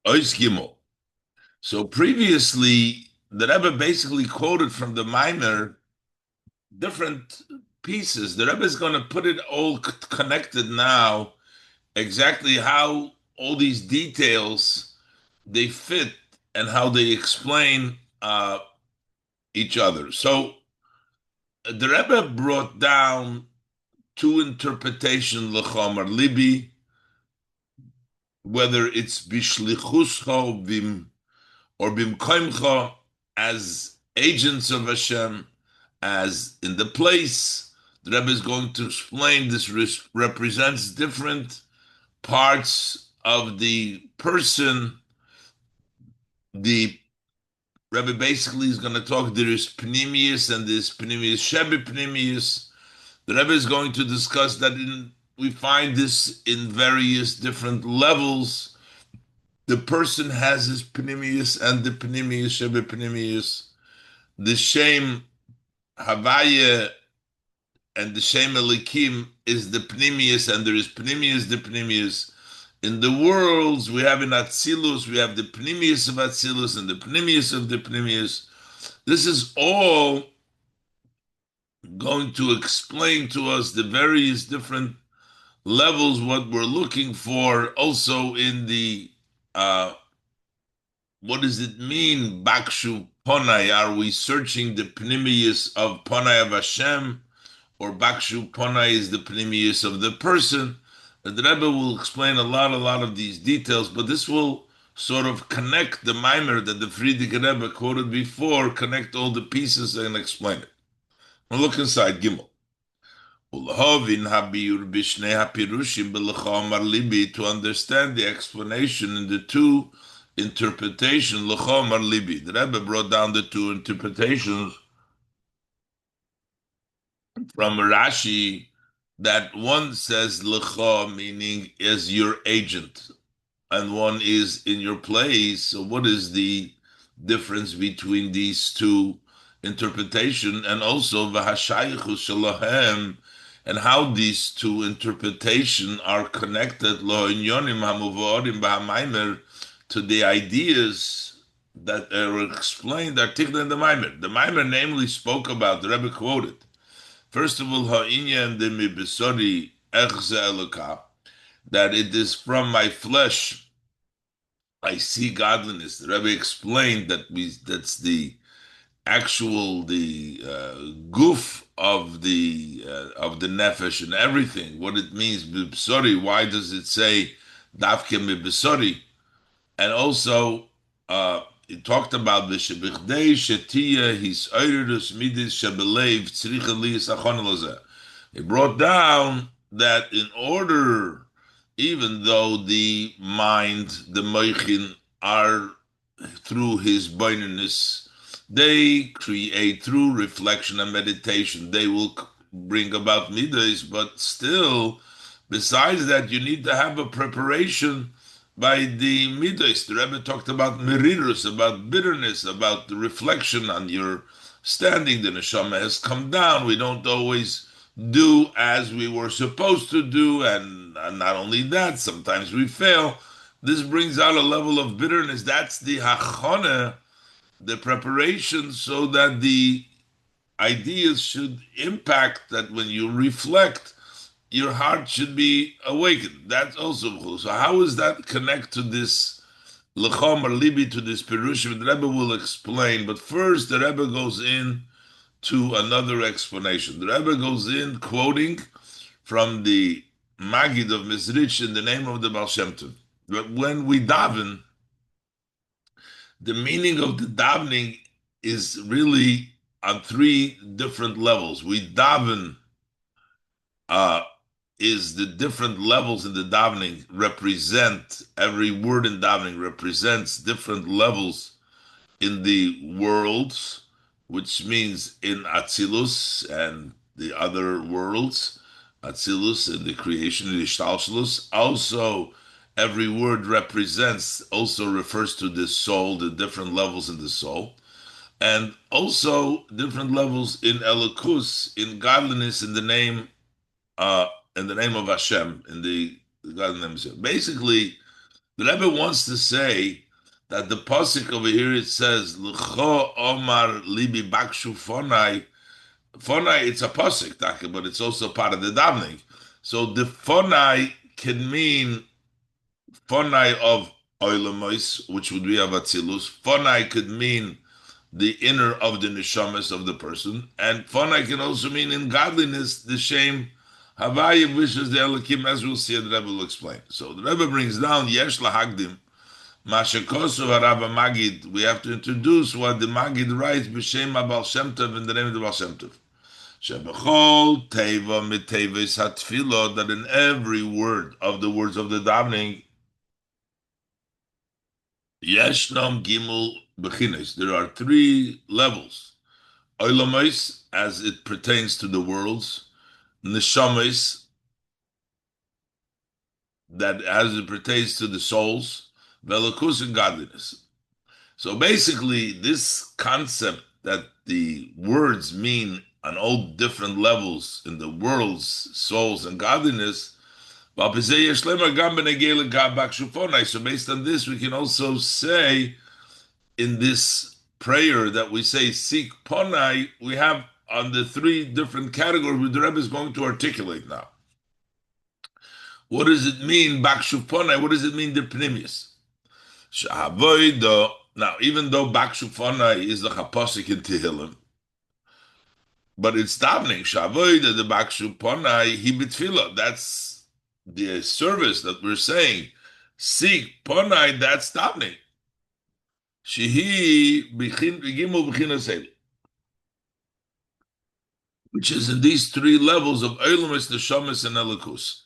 Ois Gimel. So previously, the Rebbe basically quoted from the Mimer different pieces. The Rebbe is going to put it all connected now, exactly how all these details they fit and how they explain each other. So the Rebbe brought down two interpretations l'chomer libi, whether it's bishlichuscho bim or bimkoimcha, as agents of Hashem, as in the place. The Rebbe is going to explain this represents different parts of the person. The Rebbe basically is going to talk, there is Pnimius and there's Pnimius Shebe Pnimius. The Rebbe is going to discuss that we find this in various different levels. The person has his Pnimius and the Pnimius Shebe Pnimius. The Shem Havaya and the Shem Elikim is the Pnimius, and there is Pnimius, the Pnimius. In the worlds, we have in Atzilus, we have the Pnimius of Atzilus and the Pnimius of the Pnimius. This is all going to explain to us the various different levels, what we're looking for. Also in the, what does it mean, Bakshu Ponai? Are we searching the Pnimius of Ponai of Hashem, or Bakshu Ponai is the Pnimius of the person? The Rebbe will explain a lot of these details, but this will sort of connect the mimer that the Frierdiker Rebbe quoted before, connect all the pieces and explain it. Now look inside Gimel. To understand the explanation in the two interpretation, l'chomar libi. The Rebbe brought down the two interpretations from Rashi, that one says lecha, meaning as your agent, and one is in your place. So what is the difference between these two interpretation, and also v'hashaychu shalahem, and how these two interpretation are connected lo inyonim hamuvarim b'hamaimer, to the ideas that are explained, articulated in the Maimer. The Maimer namely spoke about, the Rebbe quoted, first of all, ha'inyan de mi besori echze eloka, that it is from my flesh I see godliness. The Rebbe explained that's the actual goof of the nefesh and everything. What it means b'bsori. Why does it say dafke b'bsori? And also he talked about the shebichdei shetia his oirus midis shebelev tzricha liyis achon lozeh. He brought down that in order, even though the mind, the moichin, are through his beingness, they create through reflection and meditation, they will bring about midas, but still, besides that, you need to have a preparation by the midas. The Rebbe talked about merirus, about bitterness, about the reflection on your standing. The neshama has come down. We don't always do as we were supposed to do, and not only that, sometimes we fail. This brings out a level of bitterness. That's the hachana, the preparation, so that the ideas should impact, that when you reflect, your heart should be awakened. That's also cool. So how does that connect to this lechom or libi, to this perushim? The Rebbe will explain, but first the Rebbe goes in to another explanation. The Rebbe goes in quoting from the Magid of Mizrich in the name of the Baal Shem Tov. But when we daven, the meaning of the davening is really on three different levels. We daven is the different levels in the davening represent, every word in davening represents different levels in the worlds, which means in Atzilus and the other worlds, Atzilus and the creation, the Ishtalshalus. Also, every word represents, also refers to the soul, the different levels in the soul, and also different levels in Elokus, in godliness, in the name of Hashem, in the godliness. Basically, The Rebbe wants to say that the pasuk over here, it says, L'cho Omar Libi Bakshu Fonai. Fonai, it's a pasuk, but it's also part of the davening. So the Fonai can mean Fonai of Oilamos, which would be Avatzilus. Fonai could mean the inner of the neshamas of the person, and Fonai can also mean in godliness, the shame Havaya wishes the Elokim, as we'll see, the Rebbe will explain. So the Rebbe brings down Yesh Lahagdim, Mashakosu Harava Magid. We have to introduce what the Magid writes, B'Shem Abal Shem Tov, in the name of the Baal Shem Tov. Shebechol Teva Miteves Hatfilo, that in every word of the words of the davening, Yeshnam Gimel Bechines, there are three levels. Oilamais, as it pertains to the worlds, Neshamis, that as it pertains to the souls, Velakus, and godliness. So basically, this concept that the words mean on all different levels in the world's souls and godliness. So based on this, we can also say in this prayer that we say, seek ponai, we have on the three different categories which the Rebbe is going to articulate now. What does it mean, bakshu ponai? What does it mean, the pnimius? Now, even though bakshu ponai is the chaposik in Tehillim, but it's davening, shavoida, the bakshu ponai, he bitfila, that's the service that we're saying, seek ponai, that's davening. Shehi b'gimel b'chinas, which is in these three levels of Eilumis, Neshamis, and Elikus.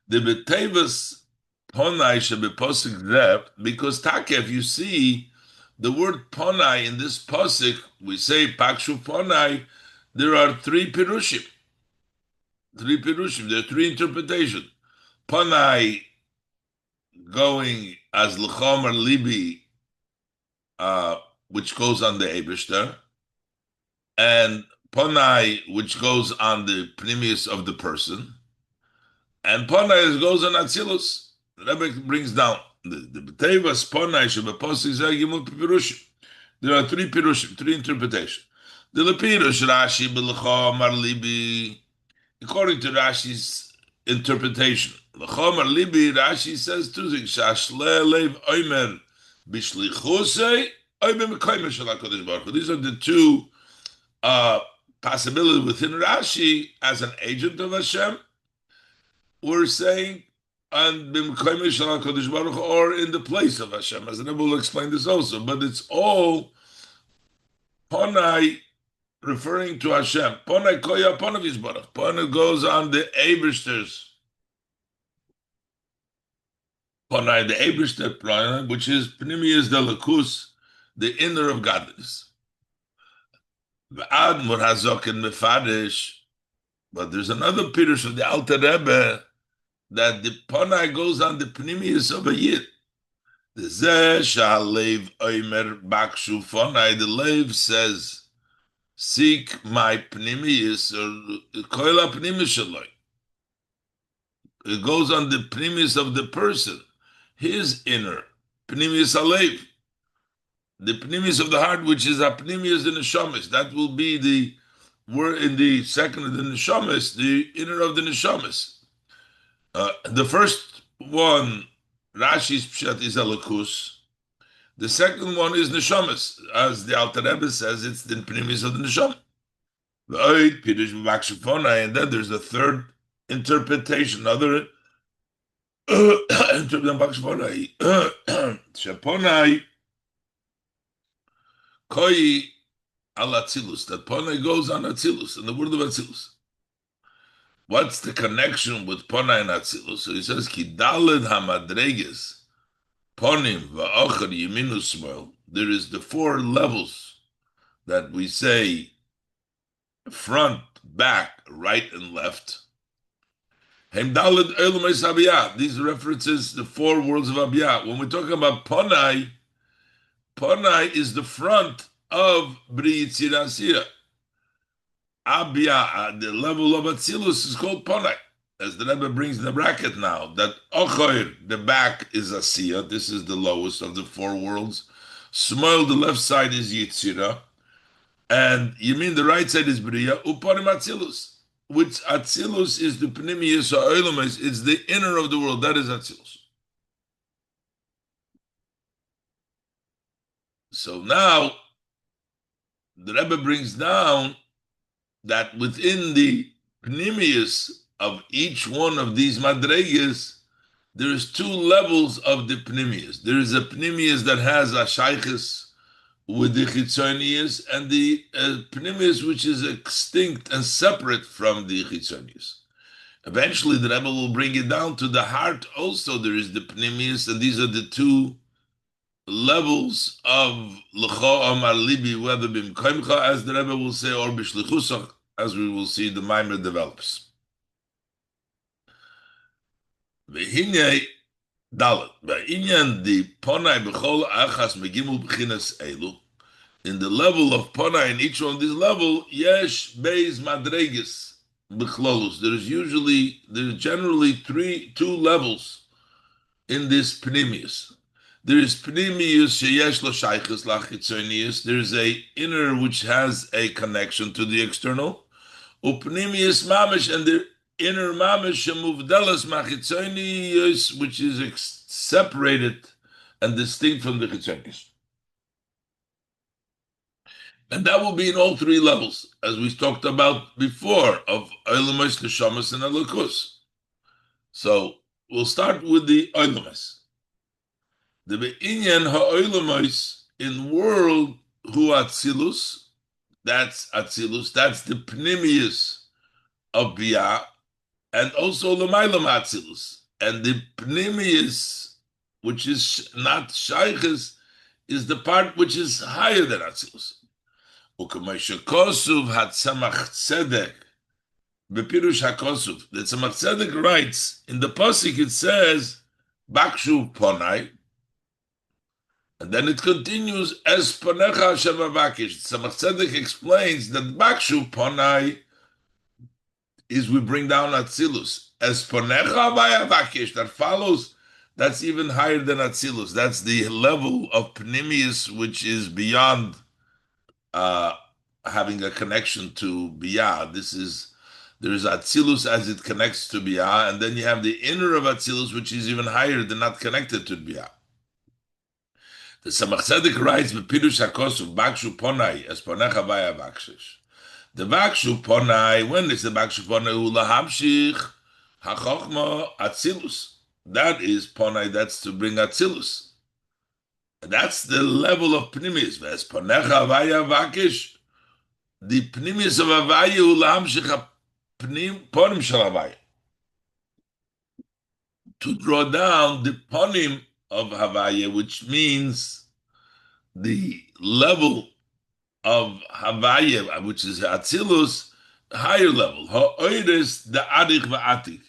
The betevas ponai shebeposik there, because if you see the word ponai in this posik, we say pakshu ponai, there are three pirushim. There are three interpretations. Ponai going as l'chomer libi, which goes on the Eibishter, and Ponai, which goes on the pnimius of the person, and Ponai goes on Atzilus. The Rebbe brings down the B'tevas Ponai Shebeposik Zeh Gimel Pirushim. There are three pirushim, three interpretations. The Lepirush Rashi B'Lecha Mar Libi, according to Rashi's interpretation, Lecha Mar Libi, Rashi says two things: Shashle Lev Omer B'Shlichusei. These are the two possibilities within Rashi as an agent of Hashem. We're saying, and or in the place of Hashem, as the Rebbe will explain this also. But it's all Ponai referring to Hashem. Ponai koya ponav yisbarach. Ponai goes on the Eibishter's. Ponai, the Eibishter, which is Pnimius Delakus, the inner of godliness. But there's another pirush of the Alter Rebbe that the Ponai goes on the Pnimius of a Yid. The Zeh Shalev Omer Bakshu Ponai, the Lev says, seek my Pnimius, or Koila Pnimius Shaloi. It goes on the Pnimius of the person, his inner, Pnimius Alev. The pnimius of the heart, which is a pnimius the neshamis, that will be the word in the second of the neshamis, the inner of the neshamis. The first one, Rashi's pshat, is Elikus. The second one is neshamis, as the Alter Rebbe says, it's the pnimius of the neshama. And then there's the third interpretation, other interpretation. Shaponai Koi al Atzilus, that Ponai goes on Atzilus, in the word of Atzilus. What's the connection with Ponai and Atzilus? So he says, Ki daled hamadreges, Ponim va'ocher yeminu smol. There is the four levels that we say, front, back, right, and left. Hem daled elumes abiyah. These references, the four worlds of abiyah. When we're talking about Ponai, Ponai is the front of Bri Yitzira Asira. Abia, the level of Atzilus, is called Ponai. as the Rebbe brings in the bracket now, that Ochoir, the back, is Asiya. This is the lowest of the four worlds. Small, the left side, is Yitzira. And you mean the right side is Bria. Upanim Atzilus. Which Atzilus is the Pnimius or Oilamis. It's the inner of the world. That is Atzilus. So now, the Rebbe brings down that within the Pnimius of each one of these Madregas, there is two levels of the Pnimius. There is a Pnimius that has a Shaykhis with the Chitzonius, and the Pnimius which is extinct and separate from the Chitzonius. Eventually, the Rebbe will bring it down to the heart also. There is the Pnimius, and these are the two levels of L'cho Amar Libi, whether Bimkoimcha, as the Rebbe will say, or Bishlichusach, as we will see the Maimer develops. V'hinei Dalet. V'inyan di Ponai b'chol achas megimul b'chinas elu. In the level of Ponai, in each one of these level, yesh beis madreges b'chlolus. There's generally two levels in this Pnimius. There is Pnimius sheyesh lo shaychus lachitzonius. There is a inner which has a connection to the external. Upnimius mamish, and the inner mamish shemuvdelas machitzonius, which is separated and distinct from the chitzonius. And that will be in all three levels, as we talked about before, of Oilamos, Neshamas, and Elokus. So we'll start with the Oilamos. The Be'inyan ha'Oilamos in world hu Atzilus, that's Atzilus, that's the Pnimius of Biyah, and also L'maylam Atzilus. And the Pnimius, which is not Shaykhis, is the part which is higher than Atzilus. U'kamasha Kosuv ha'tzamach tzedek bepirush ha'kosuv. The Tzamach Tzedek writes, in the Pasuk it says, Bakshu Ponai, and then it continues, as Ponecha Hashem Avakish. Tzamach Tzedek explains that Bakshu Ponai is we bring down Atzilus. As Ponecha Avakish, that follows, that's even higher than Atzilus. That's the level of Pnimius, which is beyond having a connection to Biyah. There is Atzilus as it connects to Biyah, and then you have the inner of Atzilus, which is even higher than not connected to Biyah. The Tzamach Tzedek writes, "Bepirush hakosuv bakshu ponai as ponecha vaya vakshish." The bakshu ponai, when is the bakshu ponai? Ulahamshich hachochma Atzilus. That is ponai. That's to bring Atzilus. That's the level of Pnimius. As ponecha vaya vakish, the Pnimius of Havaya ulahamshich ponim shel Havaya. To draw down the ponim of Havaya, which means the level of Havaya, which is Atzilus, higher level. Ha'oiris the Adich va'atik.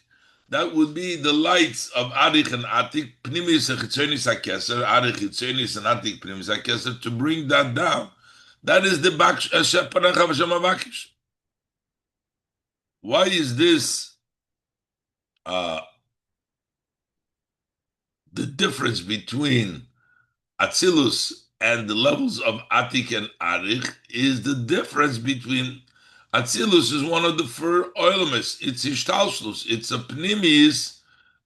That would be the lights of Adich and Atik, Pnimis and Chitzonis HaKeser, Adich, Chitzonis and Atik, Pnimis HaKeser, to bring that down. That is the Baksh Hashem Panecha Hashem Avakish. Why is this the difference between Atzilus and the levels of Atik and Arich is the difference between Atzilus is one of the four oilmas. It's Ishtalshlus. It's a Pnimis.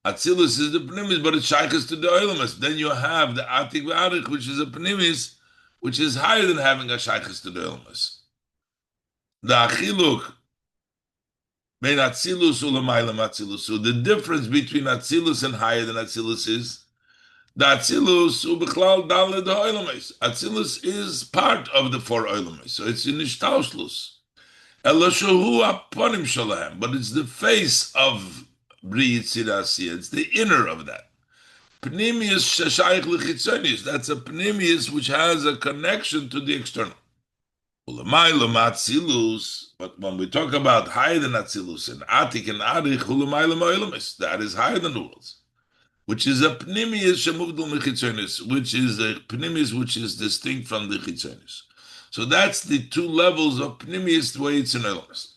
Atzilus is the Pnimis, but it's Shaykhis to the oilmas. Then you have the Atik Arich, which is a Pnimis, which is higher than having a Shaykhis to the oilmas. The Achiluk Bein Atzilus u'Lamaylam Atzilus. So the difference between Atzilus and higher than Atzilus is the Atzilus u'Bechlal Daled ha'Oilamos. Atzilus is part of the four oilamos, so it's in Ishtalshlus. Eloshahu aponim shalahem, but it's the face of Bri Yitzira Asiyah. It's the inner of that. Pnimius shashayich lechitzonius. That's a pnimius which has a connection to the external. But when we talk about higher than Atzilus and Atik and Arich, that is higher than the worlds, which is a pnimius shemuvdul mechitzonius, which is a pnimius which is distinct from the chitzonius. So that's the two levels of Pnimius, the way it's in Elmas.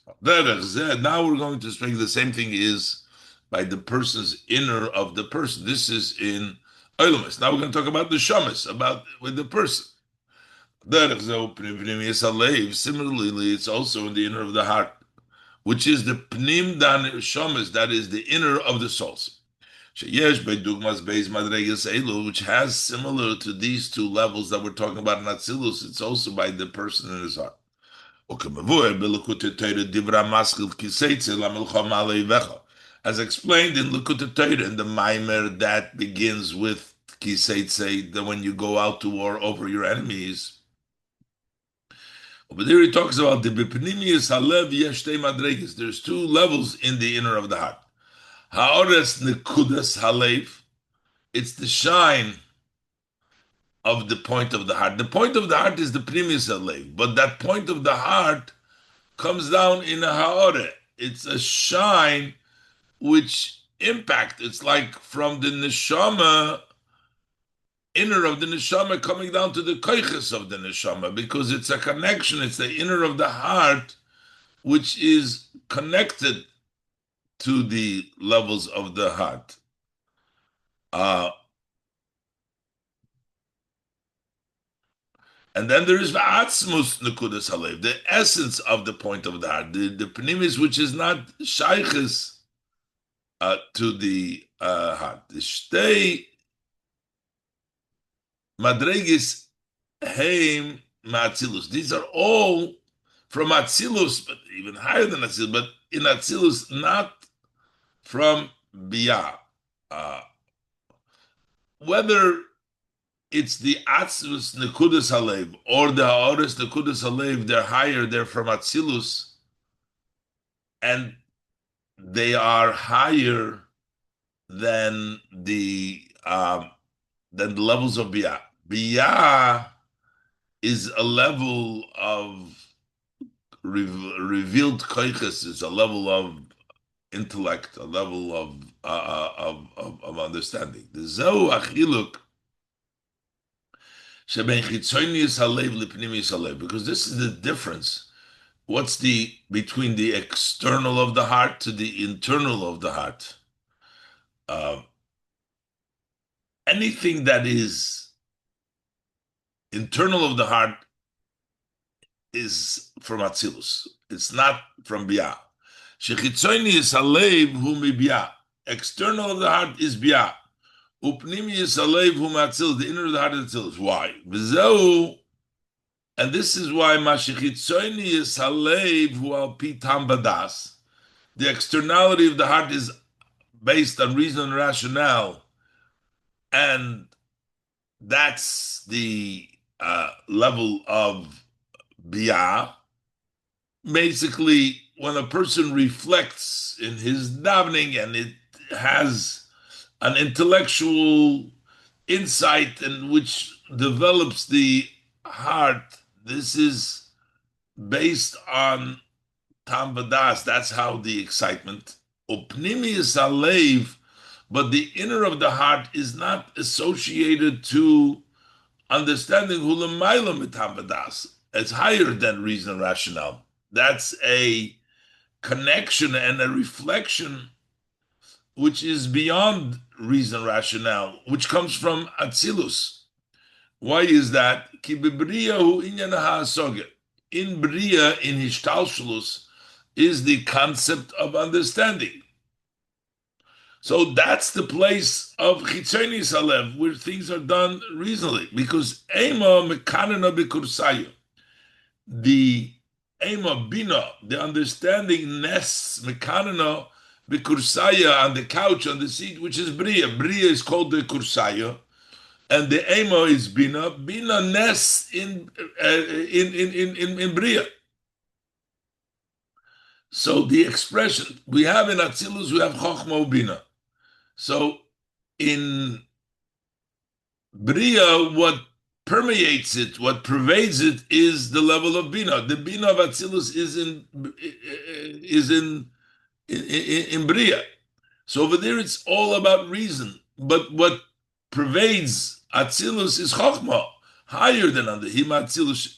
Now we're going to speak, the same thing is by the person's inner of the person. This is in Oilamis. Now we're going to talk about the shamas, about with the person. Similarly, it's also in the inner of the heart, which is the pnim dan shamas, that is the inner of the souls. Which has similar to these two levels that we're talking about in Atzilus, it's also by the person in his heart. As explained in Likutei Torah, in the Maimer that begins with Kiseitze, that when you go out to war over your enemies. But there he talks about the Bipnimius Halev Yeshtei Madregas. There's two levels in the inner of the heart. Ha'ores Nekudas Halev. It's the shine of the point of the heart. The point of the heart is the Pnimius Halev, but that point of the heart comes down in a Ha'ore. It's a shine which impact. It's like from the neshama, inner of the neshama, coming down to the koiches of the neshama, because it's a connection. It's the inner of the heart, which is connected to the levels of the heart. And then there is v'atzmus nekudas halev, the essence of the point of the heart, the pnimis, which is not shayches to the heart. The shtei madregis heim ma'atzilus. These are all from Atzilus, but even higher than Atzilus, but in Atzilus, not from Biyah. Whether it's the Atzilus Nekudas Halev or the Ha'oris Nekudas Halev, they're higher, they're from Atzilus, and they are higher than the levels of Biyah. Biyah is a level of revealed koiches, is a level of intellect, a level of understanding. The Zeu Achiluk Sheben Chitzonius Halev Lipnimius Halev, because this is the difference. What's the between the external of the heart to the internal of the heart? Anything that is internal of the heart is from Atzilus. It's not from Biyah. Shechitzonius Halev hu mibiyah. External of the heart is Biyah. Upnimius Halev hu Atzilus. The inner of the heart is Atzilus. Why? V'zeu. And this is why Mashichitzonius Halev hu al pitam badas. The externality of the heart is based on reason and rationale, and that's the level of biyah. Basically, when a person reflects in his davening and it has an intellectual insight and which develops the heart, this is based on tam vadas. That's how the excitement. Upnimius halev, but the inner of the heart is not associated to understanding hulamayla mitam vadas. It's higher than reason and rationale. That's a connection and a reflection which is beyond reason and rationale, which comes from Atzilus. Why is that? Ki bebriya hu inyan ha'asoger. In Bria, in Hishtalshlus, is the concept of understanding. So that's the place of Chitzonis Halev, where things are done reasonably. Because Ema Mekanana Bikursaya, the Ema Bina, the understanding nests Mekanana Bikursaya, on the couch, on the seat, which is Bria. Bria is called the Kursaya, and the Ema is Bina. Bina nests in Bria. So the expression we have in Atzilus, we have Chochma Bina. So in Bria, what permeates it, what pervades it, is the level of Bina. The Bina of Atzilus is in Bria. So over there, it's all about reason. But what pervades Atzilus is Chochma, higher than under him Atzilus.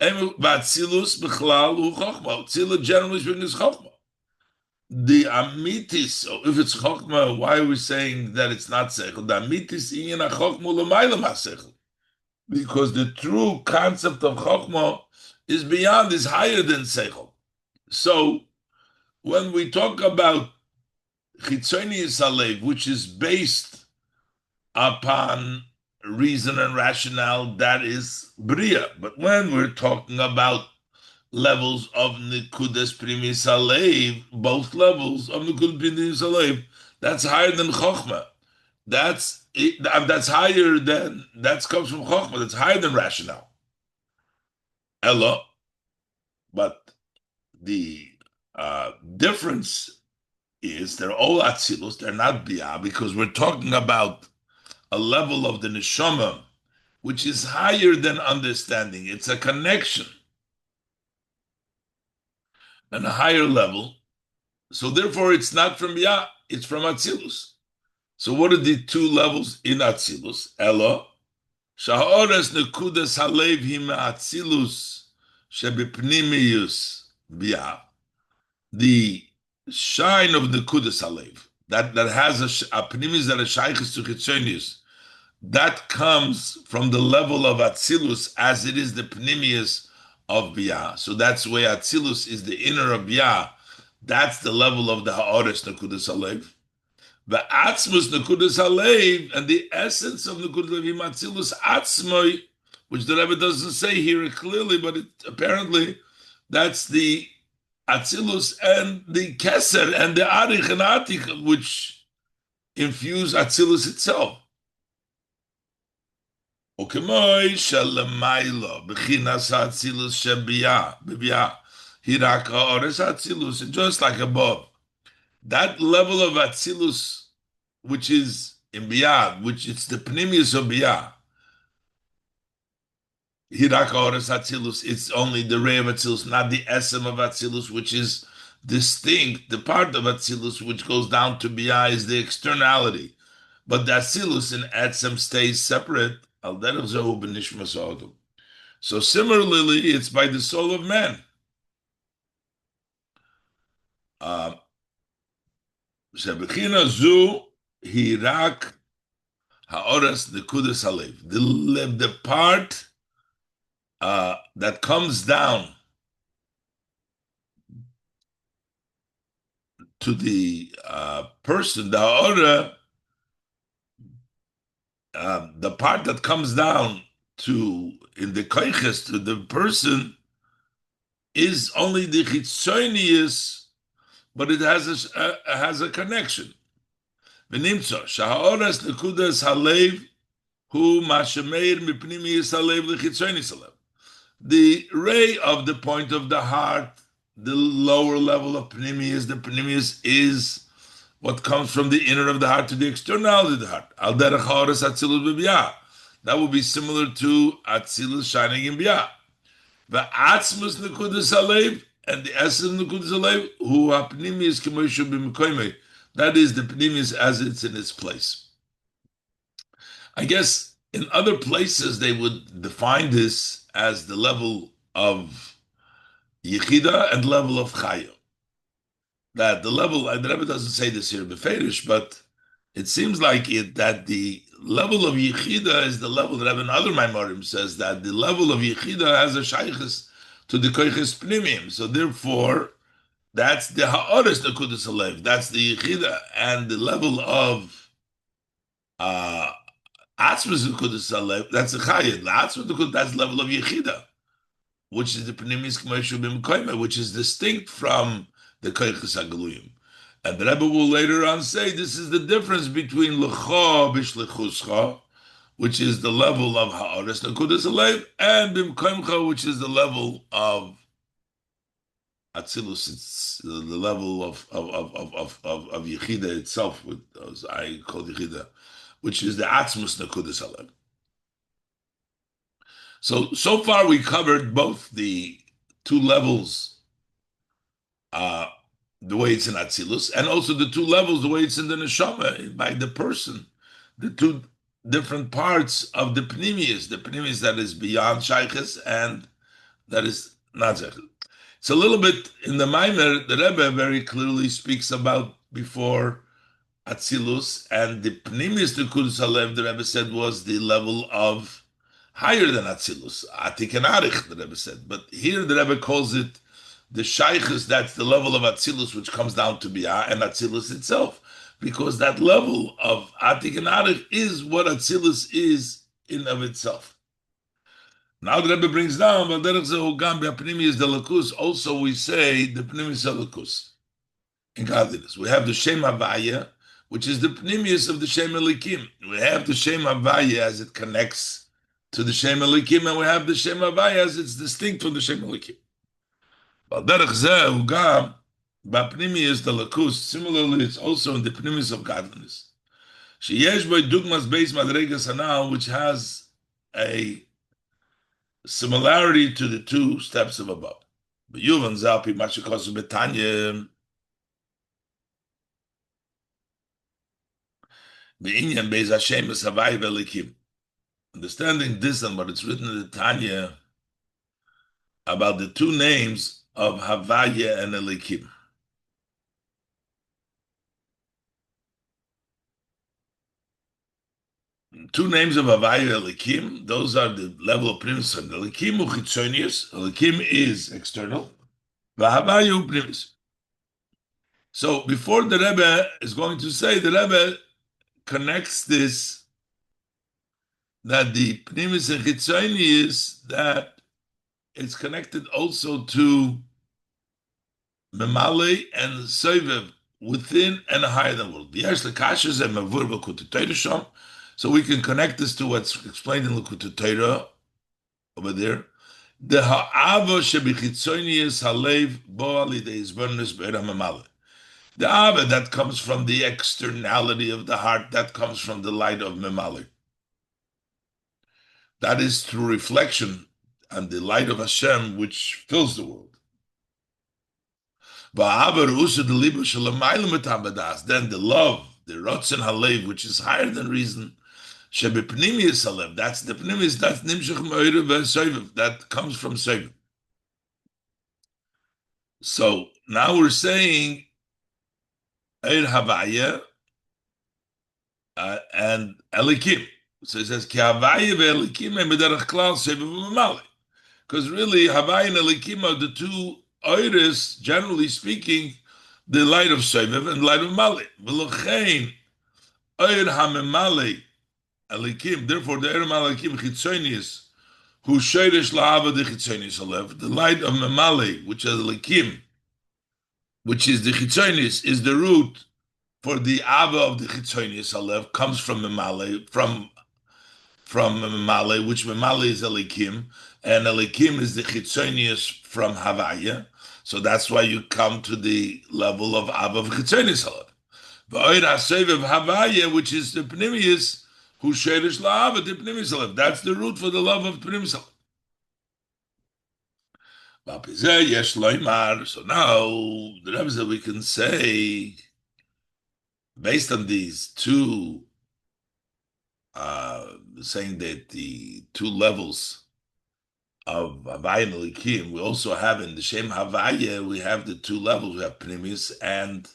Atzilus b'chlal hu Chochma. Atzilus generally speaking is Chochma. the amitis, so if it's chokma, why are we saying that it's not seichel? The amitis inyan chokma l'maylam haseichel, because the true concept of chokma is beyond, is higher than seichel. So when we talk about chitzoni yisalev, which is based upon reason and rationale, that is bria. But when we're talking about levels of Nikudas Primis Alev, both levels of Nikudas Primis Alev, that's higher than Chokhmah. That's higher than, that comes from Chokhmah, that's higher than rationale. Ella, but the difference is they're all Atzilus, they're not Bia, because we're talking about a level of the Neshama which is higher than understanding. It's a connection and a higher level. So therefore, it's not from Yah, it's from Atzilus. So what are the two levels in Atzilus? Elo, Sha'ores nekudas halev him Atzilus shebipnimius Bia. The shine of nekudas halev that has a pnimis that is shaykhis to chitzonius, that comes from the level of Atzilus as it is the pnimius of Bia. So that's where Atzilus is the inner of Bia. That's the level of the Ha'ores Nekudas Alev. The Atzmus Nekudas Alev, and the essence of Nekudas Alev, Atzilus Atzmoi, which the Rebbe doesn't say here clearly, but apparently that's the Atzilus and the Keser and the Arich and Atik, which infuse Atzilus itself. Ukemoi Shalamaylo, Bechinas Atzilus Shebia, Bibia. Hiraka Ores Atzilus, just like above. That level of Atzilus, which is in Biyah, which it's the Pnimius of Biyah. Hiraka Ores Atzilus, it's only the ray of Atzilus, not the Esem of Atzilus, which is distinct. The part of Atzilus which goes down to Biyah is the externality. But the Atzilus in Etzem stays separate. So similarly, it's by the soul of man. Shebechina zu hirak haoras nekudas halev. The part that comes down to the person, the haora, the part that comes down to in the koiches to the person is only the chitzonius, but it has a connection. V'nimtzo shahaoras nekudas halev hu mashemeir mipnimius halev lechitzonius halev. The ray of the point of the heart, the lower level of pnimius, the pnimius is what comes from the inner of the heart to the externality of the heart. Al derech haoras atzilus b'biyah. That would be similar to atzilus shining in biyah. V'atzmus nekudas halev, and the essence of Nekudas Alev, who hapnimius k'moshu b'mekoymei, that is the pnimius as it's in its place. I guess in other places they would define this as the level of Yechida and level of Chaya. That the level, the Rebbe doesn't say this here beferish, but it seems like it that the level of Yechida is the level that Rebbe in other Maimorim says that the level of Yechida has a shaykhis to the koiches pnimim. So therefore, that's the ha'ores nekudas halev. That's the yechida, and the level of atzmas nekudas halev. That's the chayid. The atzmas nekudas, that's the level of yechida, which is the pnimis k'moshu b'mkoyme, which is distinct from the koiches hagaluyim. And the Rebbe will later on say this is the difference between lecha b'shlichuscha, which is the level of ha'ores nekudas halev, and b'mkoymcha, which is the level of Atzilus. It's the level of Yechida itself, with as I call Yechida, which is the Atzmus Nekudas Halev. So far we covered both the two levels, the way it's in Atzilus, and also the two levels, the way it's in the Neshama, by the person, the two different parts of the Pnimius that is beyond Shaykhis and that is not Shaykhis. It's a little bit in the Maimer, the Rebbe very clearly speaks about before Atzilus, and the Pnimis Nekudas Halev, the Rebbe said, was the level of higher than Atzilus. Atik and Arich, the Rebbe said. But here the Rebbe calls it the Shaykhus, that's the level of Atzilus, which comes down to Biyah, and Atzilus itself. Because that level of Atik and Arich is what Atzilus is in of itself. Now the Rebbe brings down, but there is a Hugam Pnimis Delakus. Also, we say the Pnimis Delakus in godliness. We have the Shem Havaya, which is the Pnimius of the Shem Elikim. We have the Shem Havaya as it connects to the Shem Elikim, and we have the Shem Havaya as it's distinct from the Shem Elikim. But derech zeh Hugam Pnimis Delakus. Similarly, it's also in the Pnimis of godliness. Sheyesh Boy Dugmas Beis Madregas Hanal, which has a similarity to the two steps of above. But Yuvan Zalpi Mashikosu Betanya Be'inyan Beis Hashem is Havai Velikim. Understanding this and what it's written in the Tanya about the two names of Havaya and Elikim. Two names of Havaya and Elikim, those are the level of Primus. Elikim Uchitzonius, Elikim is external, Vahavaya Primus. So before the Rebbe is going to say, the Rebbe connects this, that the Pnimis and Chitzonius, that it's connected also to Memale and Soivev, within and higher than the world. So we can connect this to what's explained in Likutei Torah over there. The ha'ava shebichitzonius halev bo alidei izbernus be'era memale. The ava that comes from the externality of the heart, that comes from the light of memale. That is through reflection and the light of Hashem, which fills the world. Then the love, the rotzen halev, which is higher than reason, shebepnimius halev, that's the pnimius, that's nimshach me'orev ve'soivev, that comes from soivev. So now we're saying Eir Havaya and Elikim. So it says, Ki Havaya ve'Elikim b'derech klal soivev u'memale. Because really, Havaya and Elikim are the two Oiris, generally speaking, the light of Soivev and the light of Male. V'lochein Oir HaMemale Elikim. Therefore, the Oir HaMelikim Chitzonius, who Shoirish La'ava the Chitzonius Alev, the light of Memale, which is Elikim, which is the Chitzonius, is the root for the Ava of the Chitzonius Alev, comes from Memale, from Memale, which Memale is Elikim, and Elikim is the Chitzonius from Havaya. So that's why you come to the level of Ava of Chitzonius Alev. V'oir HaSoiv of Havaya, which is the Pnimius, who Sheirish La'ava the Pnimius Alev. That's the root for the love of Pnimius Alev. So now the Rebbe said we can say, based on these two, saying that the two levels of Havaya and Elikim, we also have in the Shem Havaya, we have the two levels. We have Pnimius and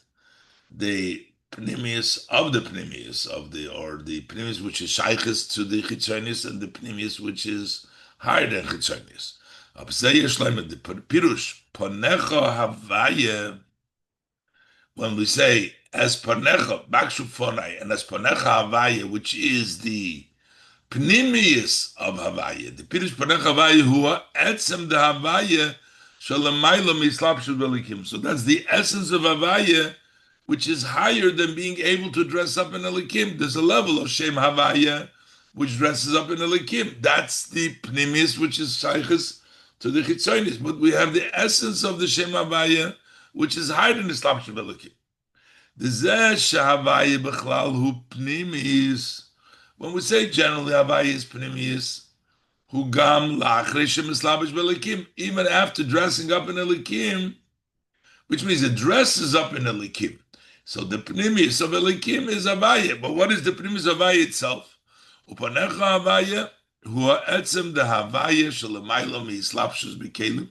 the Pnimius of the Pnimius of the, or the Pnimius which is Shaykhus to the Chitzonius, and the Pnimius which is higher than Chitzonius. The Pirush Ponecha Havaya, when we say as Ponecha Bקשו Fonai and as Ponecha Havaya, which is the Pnimius of Havaya, the Pirush Ponecha Havaya, who are etzem the Havaya shalamayla mislapshus velikim. So that's the essence of Havaya, which is higher than being able to dress up in Elikim. There's a level of Shem Havaya which dresses up in Elikim. That's the Pnimius, which is Shaykhus to the Chitzonius. But we have the essence of the Shem Havaya, which is higher than the Slapshus velikim. The Zeh Shehavaya Bechlal Hu Pnimius. When we say generally Havaya is Pnimius, Hu Gam La'achrei Shemislabish Velikim, even after dressing up in Elikim, which means it dresses up in Elikim. So the Pnimius of Elikim is Havaya. But what is the Pnimius of Havaya itself? Upanecha Havaya, Hu Ha'etzem the Havaya Shalamayla Mi'Slapshus B'Kelim.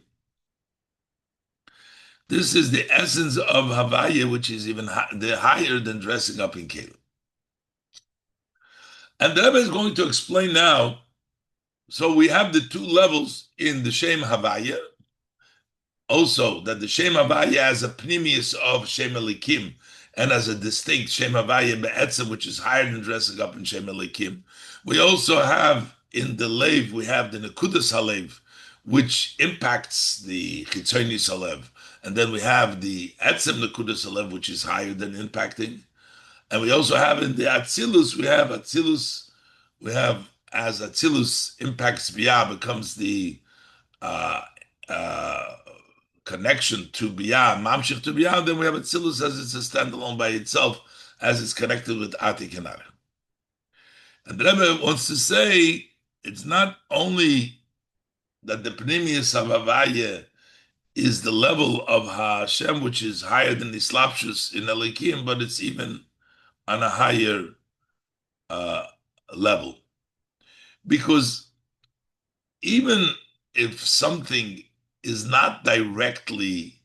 This is the essence of Havaya, which is even higher than dressing up in Kelim. And the Rebbe is going to explain now. So we have the two levels in the Shem Havaya. Also, that the Shem Havaya has a pnimius of Shem Elikim and as a distinct Shem Havaya Be'etzem, which is higher than dressing up in Shem Elikim. We also have in the Lev, we have the Nekudas Halev, which impacts the Chitzonis Halev. And then we have the Etzem Nekudas Halev, which is higher than impacting. And we also have in the Atzilus, we have as Atzilus impacts Biyah, becomes the uh, uh, connection to Biyah, Mamshich to Biyah, then we have Atzilus as it's a standalone by itself, as it's connected with Atik and Ara. And the Rebbe wants to say, it's not only that the Pnimius of Havaya is the level of Hashem, which is higher than the Slapshus in Elikim, but it's even on a higher level. Because even if something is not directly,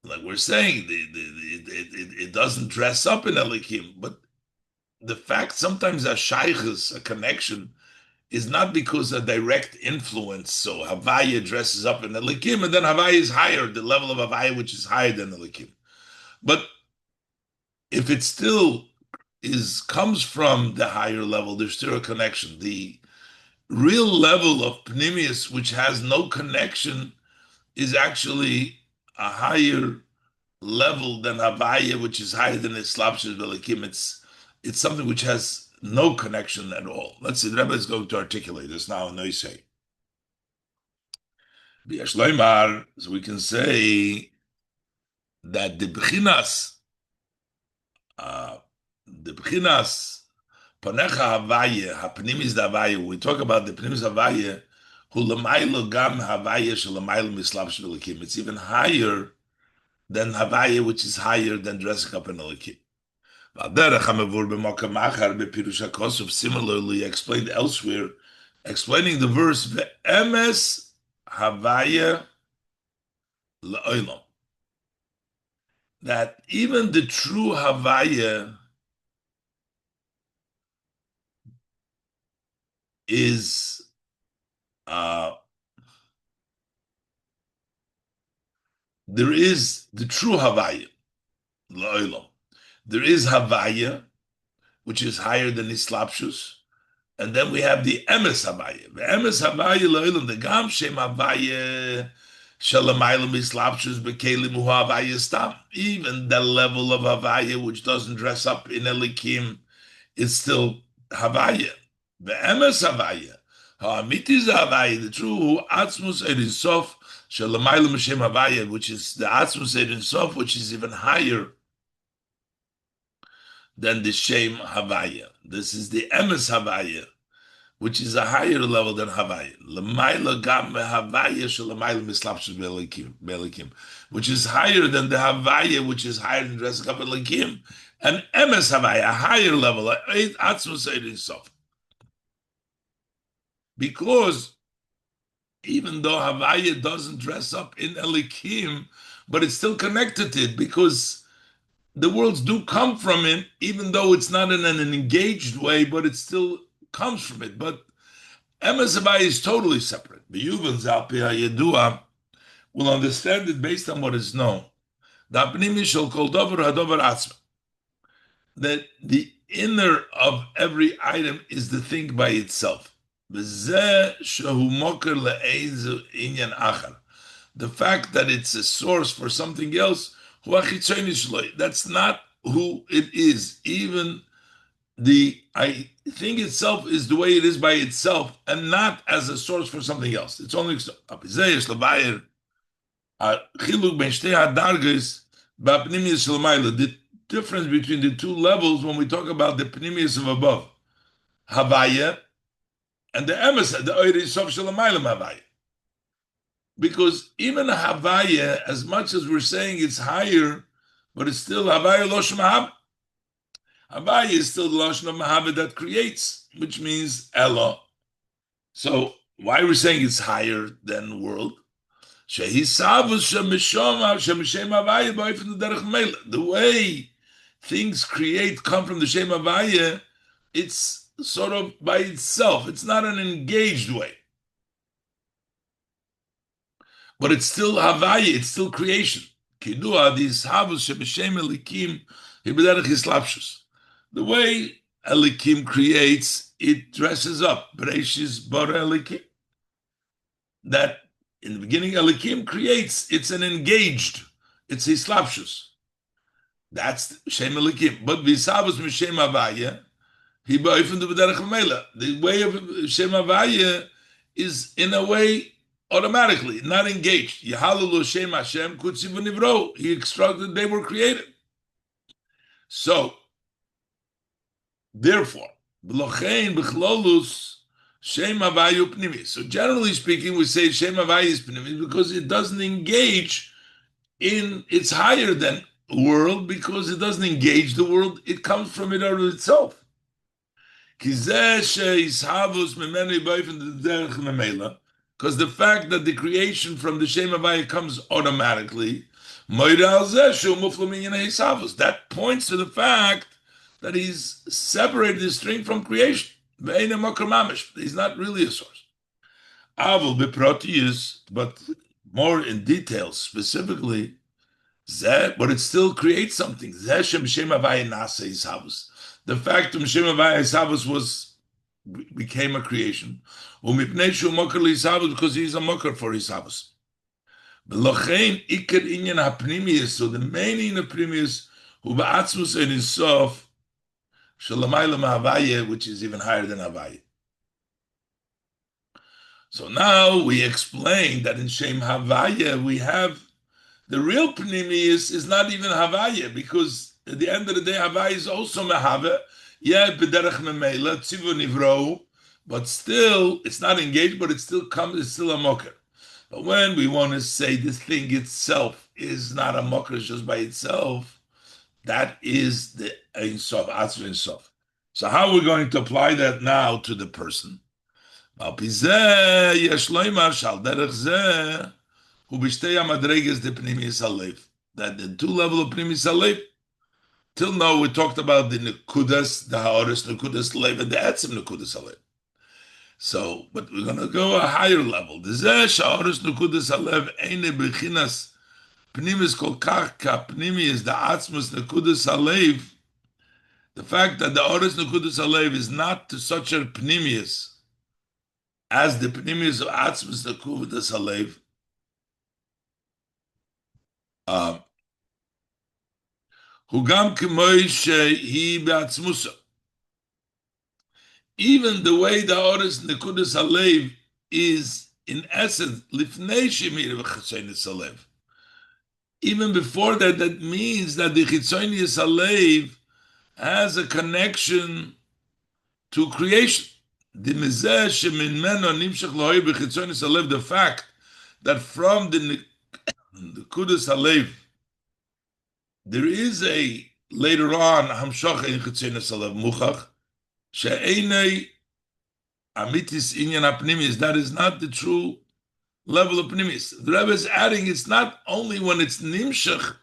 like we're saying, it doesn't dress up in Elikim, but the fact sometimes a shaykhus, a connection, is not because of direct influence. So Havaya dresses up in Elikim, and then Havaya is higher, the level of Havaya which is higher than Elikim. But if it still comes from the higher level, there's still a connection. The real level of Pnimius, which has no connection, is actually a higher level than Havaya, which is higher than Islapshus Belikim. It's something which has no connection at all. Let's see, the Rebbe is going to articulate this now in Noisei. So we can say that the B'chinas Panecha Havaya, HaPnimis Havaya, we talk about the Pnimis Havaya, Hu L'maylo Gam Havaya Sh'L'maylo Mislapshus Belikim. It's even higher than Havaya, which is higher than dressing up in Elikim. Similarly explained elsewhere, explaining the verse Ve'emes Havaya L'Olam, that even the true Havaya is there is the true Havaya L'Olam. There is Havaya, which is higher than Islapshus, and then we have the Emes Havaya. The Emes Havaya L'Olam, the Gam Shem Havaya Shalamaylam Islapshus Bekelim Hu Havaya Stam. Even the level of Havaya, which doesn't dress up in Elikim, is still Havaya. The Emes Havaya, Ha'amitiz Havaya, the true Atzmus Erin Sof Shalamaylam Shem Havaya, which is the Atzmus Erin Sof, which is even higher than the Shem Havaya. This is the Emes Havaya, which is a higher level than Havaya. L'mayla gam Havaya sh'l'mayla mislapshus be'elikim, which is higher than the Havaya, which is higher than dressing up in Elikim, and Emes Havaya, a higher level, Atzmus Erin Sof. Because even though Havaya doesn't dress up in Elikim, but it's still connected to it, because the worlds do come from it, even though it's not in an engaged way, but it still comes from it. But Emes Havaya is totally separate. The Yuvan Zalpi HaYedua will understand it based on what is known. That the inner of every item is the thing by itself. The fact that it's a source for something else, that's not who it is. Even the thing itself is the way it is by itself, and not as a source for something else. It's only the difference between the two levels when we talk about the pnimius of above, Havaya, and the emes, the oiri sof shalamaylam Havaya. Because even Havaya, as much as we're saying it's higher, but it's still Havaya Losh Mahab. Havaya is still the Losh of Mahab that creates, which means Elo. So why we're saying it's higher than the world? The way things come from the Shem Havaya, it's sort of by itself. It's not an engaged way. But it's still Havaya, it's still creation. The way Elikim creates, it dresses up. That in the beginning, Elikim creates, it's an engaged, it's Hislapshus. That's Shem Elikim. But Visavus Mishem Havaya, the way of Shem Havaya is in a way automatically, not engaged. Yahalulu Shem Hashem Kutziv Nivro. He instructed they were created. So, therefore, B'lochein B'chlolus Shem Havaya Pnimi. So, generally speaking, we say Shem Havaya is Pnimi because it doesn't engage in, it's higher than world because it doesn't engage the world. It comes from it out of itself. Because the fact that the creation from the Shem Havaya comes automatically, that points to the fact that he's separated his string from creation. He's not really a source. But more in detail, specifically, but it still creates something. The fact that Shem Havaya became a creation, because he's a mokar for Hisavus. So the main in the Pnimius, who ba'atzmus and Isof, shalamayla ma'havaya, which is even higher than Havaya. So now we explain that in Shem Havaya we have the real Pnimius is not even Havaya, because at the end of the day, Havaya is also Mehava. Yeah, b'derech memela, tzivu nivro, but still, it's not engaged, but it still comes, it's still a mocker. But when we want to say the thing itself is not a mocker just by itself, that is the Ein Sof, Atzv Ein Sof. So how are we going to apply that now to the person? That the two level of Pnimis Alev. Till now we talked about the Nekudas, the Ha'oris Nekudas Alev, and the Etzim Nekudas Alev. So, but we're going to go a higher level. The Zeh Ha'oris Nekudas Alev Eine Bechinas Pnimis Kol Kach Ka Pnimis the Atzmus Nekudas Alev. The fact that the Ha'oris Nekudas Alev is not to such a Pnimius as the Pnimius of Atzmus Nekudas Alev. Hugam Kemoishe he be'atzmusa. Even the way the Oris Nekudas Alev is in essence lifnei shemir v'chitzonis Alev. Even before that, that means that the chitzonis Alev has a connection to creation. The mezeh shemin meno nimshach lo'oy b'chitzonis Alev. The fact that from the Nekudas Alev there is a later on hamshach in chitzonis Alev muchach she'enei amitis inyan hapnimis. That is not the true level of pnimis. The Rebbe is adding it's not only when it's nimshach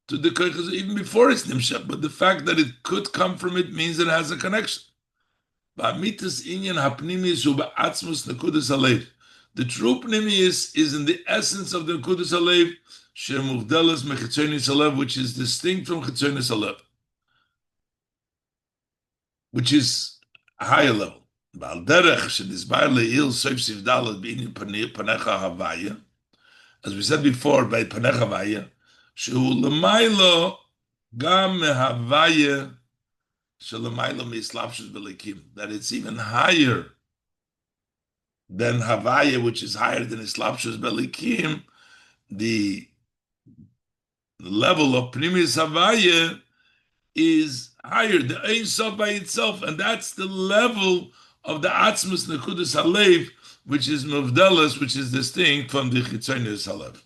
to the koiches, even before it's nimshach, but the fact that it could come from it means it has a connection. Amitis inyan hapnimis hu ba'atzmus nekudas alev. The true pnimis is in the essence of the nekudas alev, shemuvdelas mechitzonis alev, which is distinct from chitzonis alev, which is a higher level. As we said before, by Panecha Havaya, Shehu Lamailo Gam Havaya Shalamailo Mislapshus Belikim, that it's even higher than Havaya, which is higher than Islapshus Belikim. The level of Pnimis Havaya is higher, the Ein Sof by itself, and that's the level of the Atzmus Nekudas Alev, which is Muvdelas, which is distinct from the Chitzonis Alev.